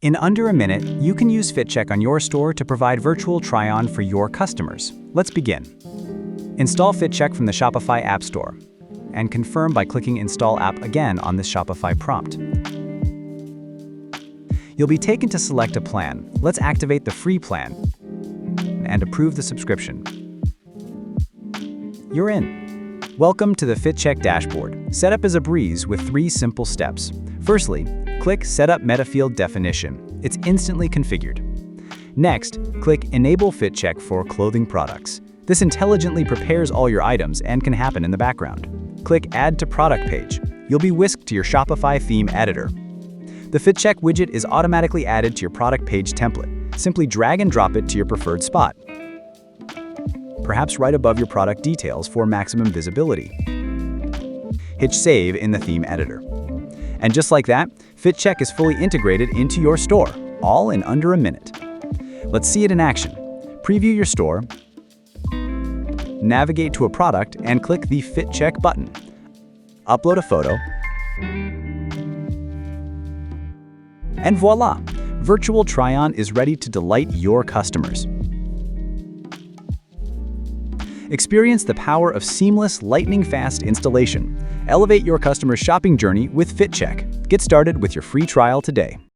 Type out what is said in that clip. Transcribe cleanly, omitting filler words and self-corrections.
In under a minute, you can use FitCheck on your store to provide virtual try-on for your customers. Let's begin. Install FitCheck from the Shopify App Store and confirm by clicking Install App again on this Shopify prompt. You'll be taken to select a plan. Let's activate the free plan and approve the subscription. You're in. Welcome to the FitCheck dashboard. Setup is a breeze with 3 simple steps. Firstly, click Setup Meta Field Definition. It's instantly configured. Next, click Enable FitCheck for clothing products. This intelligently prepares all your items and can happen in the background. Click Add to Product page. You'll be whisked to your Shopify theme editor. The FitCheck widget is automatically added to your product page template. Simply drag and drop it to your preferred spot, perhaps right above your product details for maximum visibility. Hit Save in the theme editor. And just like that, FitCheck is fully integrated into your store, all in under a minute. Let's see it in action. Preview your store, navigate to a product, and click the FitCheck button. Upload a photo, and voila! Virtual try-on is ready to delight your customers. Experience the power of seamless, lightning-fast installation. Elevate your customer's shopping journey with FitCheck. Get started with your free trial today.